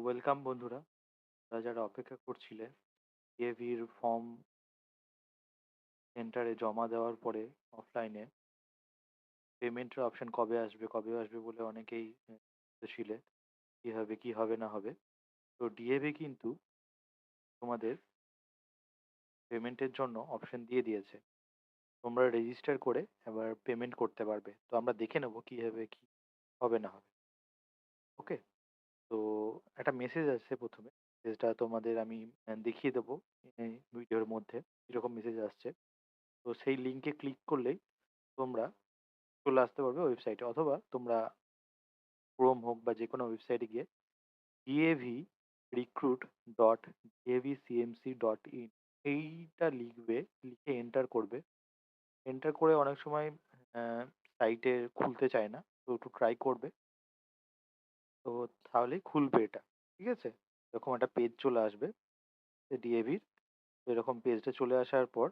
Welcome বন্ধুরা। যারা অপেক্ষা করছিলে ডিএভির ফর্ম সেন্টারে জমা দেওয়ার পরে অফলাইনে পেমেন্টের অপশন কবে আসবে বলে অনেকেই ছিলে কি হবে কি হবে না হবে। তো ডিএভি কিন্তু তোমাদের পেমেন্টের জন্য অপশন দিয়ে দিয়েছে। তোমরা রেজিস্টার করে এবার পেমেন্ট করতে পারবে। তো আমরা দেখে নেবো কি হবে কি হবে না হবে। ওকে। তো একটা মেসেজ আসছে প্রথমে, যেটা তোমাদের আমি দেখিয়ে দেবো এই ভিডিওর মধ্যে এরকম মেসেজ আসছে। তো সেই লিঙ্কে ক্লিক করলেই তোমরা চলে আসতে পারবে ওয়েবসাইটে, অথবা তোমরা ক্রোম হোক বা যে কোনো ওয়েবসাইটে গিয়ে DAV recruit dot DAVCMC dot in এইটা লিখবে, লিখে এন্টার করবে। এন্টার করে অনেক সময় সাইটে খুলতে চায় না, তো একটু ট্রাই করবে। তো তাহলেই খুলবে এটা। ঠিক আছে, এরকম একটা পেজ চলে আসবে ডিএভির। এরকম পেজটা চলে আসার পর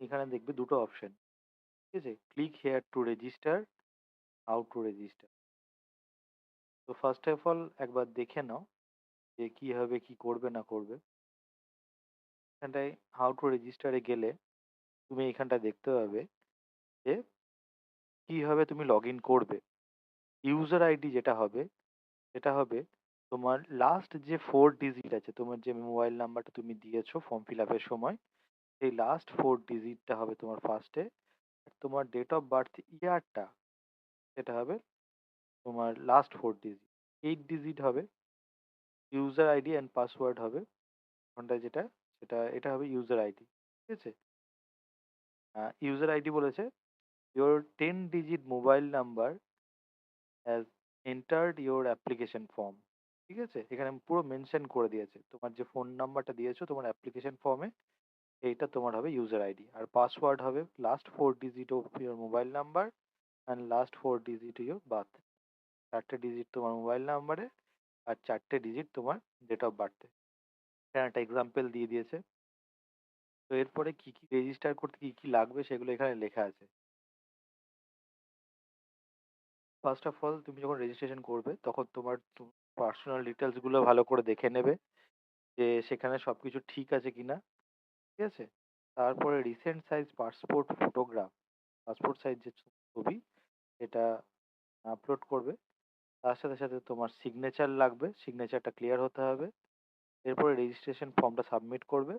এখানে দেখবে দুটো অপশন, ঠিক আছে, click here to register, how to register. তো ফার্স্ট অফ অল একবার দেখে নাও যে কি হবে কি করবে না করবে। এখানটায় হাউ টু রেজিস্টারে গেলে তুমি এখানটা দেখতে পাবে যে কিভাবে তুমি লগ ইন করবে। ইউজার আইডি যেটা হবে সেটা হবে তোমার লাস্ট যে 4 ডিজিট আছে, তোমার যে মোবাইল নাম্বারটা তুমি দিয়েছো ফর্ম ফিল আপের সময়, সেই লাস্ট 4 ডিজিটটা হবে তোমার ফার্স্টে। আর তোমার ডেট অফ বার্থ ইয়ারটা সেটা হবে তোমার লাস্ট 4 ডিজিট। 8 ডিজিট হবে ইউজার আইডি অ্যান্ড পাসওয়ার্ড হবে ওখানটায় যেটা, এটা হবে ইউজার আইডি। ঠিক আছে, ইউজার আইডি বলেছে your 10 digit mobile number has entered your application form। ঠিক আছে, এখানে পুরো মেনশন করে দিয়েছে তোমার যে ফোন নাম্বারটা দিয়েছো তোমার অ্যাপ্লিকেশন ফর্মে, এইটা তোমার হবে ইউজার আইডি। আর পাসওয়ার্ড হবে last 4 digit of your mobile number and last 4 digit your birth. 4টে ডিজিট তোমার মোবাইল নাম্বারে আর 4টে ডিজিট তোমার ডেট অফ বার্থে। এখানে একটা এক্সাম্পল দিয়ে দিয়েছে। তো এরপরে কি কি রেজিস্টার করতে কি কি লাগবে সেগুলো এখানে লেখা আছে। ফার্স্ট অফ অল তুমি যখন রেজিস্ট্রেশন করবে তখন তোমার পার্সোনাল ডিটেলসগুলো ভালো করে দেখে নেবে যে সেখানে সব কিছু ঠিক আছে কিনা। ঠিক আছে, তারপরে recent size passport photograph, passport size যে ছবি এটা আপলোড করবে। তার সাথে সাথে তোমার সিগনেচার লাগবে, সিগনেচারটা ক্লিয়ার হতে হবে। এরপরে রেজিস্ট্রেশন ফর্মটা সাবমিট করবে।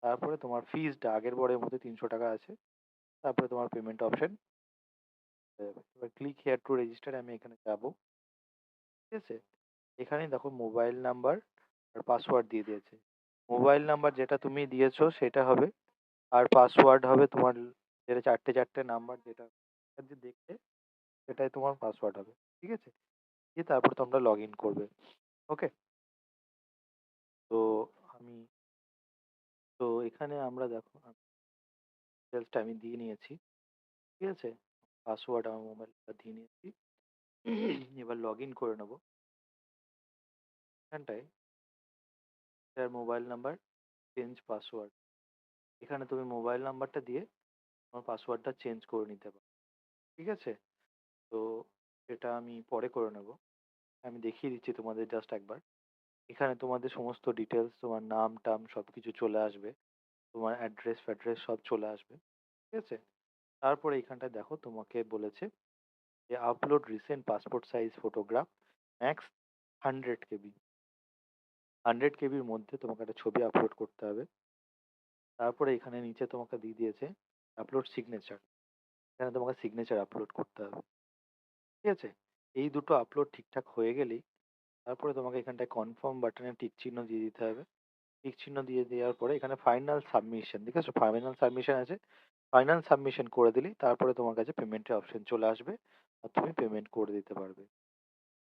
তারপরে তোমার ফিজটা আগের বারের মধ্যে 300 টাকা আছে। তারপরে তোমার পেমেন্ট অপশন হয়ে যাবে। এবার ক্লিক হেয়ার টু রেজিস্টার আমি এখানে যাব। ঠিক আছে, এখানে দেখো মোবাইল নাম্বার আর পাসওয়ার্ড দিয়ে দিয়েছে। মোবাইল নাম্বার যেটা তুমি দিয়েছো সেটা হবে, আর পাসওয়ার্ড হবে তোমার যেটা চারটে চারটে নাম্বার যেটা যে দেখবে সেটাই তোমার পাসওয়ার্ড হবে। ঠিক আছে, দিয়ে তারপর তোমরা লগ ইন করবে। ওকে। তো আমি তো এখানে আমরা দেখো ডিটেলসটা আমি দিয়ে নিয়েছি। ঠিক আছে, পাসওয়ার্ড আমার মোবাইলটা দিয়ে নিয়েছি। এবার লগ ইন করে নেবো। এখানটায় sir mobile number change password, এখানে তুমি মোবাইল নাম্বারটা দিয়ে তোমার পাসওয়ার্ডটা চেঞ্জ করে নিতে পারো। ঠিক আছে, তো এটা আমি পরে করে নেব। আমি দেখিয়ে দিচ্ছি তোমাদের জাস্ট একবার। এখানে তোমাদের সমস্ত ডিটেলস, তোমার নাম টাম সব কিছু চলে আসবে, তোমার অ্যাড্রেস ফ্যাড্রেস সব চলে আসবে। ঠিক আছে, তারপরে এখানটায় দেখো তোমাকে বলেছে যে upload recent passport size photograph, max 100 KB। 100 KBর মধ্যে তোমাকে একটা ছবি আপলোড করতে হবে। তারপরে এখানে নিচে তোমাকে দিয়ে দিয়েছে আপলোড সিগনেচার, এখানে তোমাকে সিগনেচার আপলোড করতে হবে। ঠিক আছে, এই দুটো আপলোড ঠিকঠাক হয়ে গেলেই তারপরে তোমাকে এখানটায় কনফার্ম বাটনে টিক চিহ্ন দিয়ে দিতে হবে। টিক চিহ্ন দিয়ে দেওয়ার পরে এখানে ফাইনাল সাবমিশন, ঠিক আছে, ফাইনাল সাবমিশন আছে। ফাইনাল সাবমিশন করে দিলেই তারপরে তোমার কাছে পেমেন্টের অপশন চলে আসবে আর তুমি পেমেন্ট করে দিতে পারবে।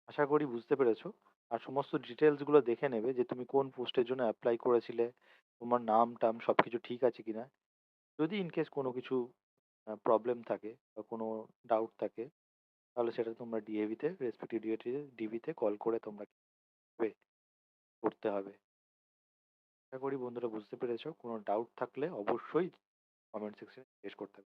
আশা করি বুঝতে পেরেছো। আর সমস্ত ডিটেলসগুলো দেখে নেবে যে তুমি কোন পোস্টের জন্য অ্যাপ্লাই করেছিলে, তোমার নাম টাম সব কিছু ঠিক আছে কিনা। যদি ইনকেস কোনো কিছু প্রবলেম থাকে বা কোনো ডাউট থাকে তাহলে সেটা তোমরা ডিএভিতে রেসপেক্টিভ ডিবিতে কল করে তোমরা করতে হবে। আশা করি বন্ধুরা বুঝতে পেরেছো। কোনো ডাউট থাকলে অবশ্যই কমেন্ট সেকশনে জিজ্ঞেস করতে হবে।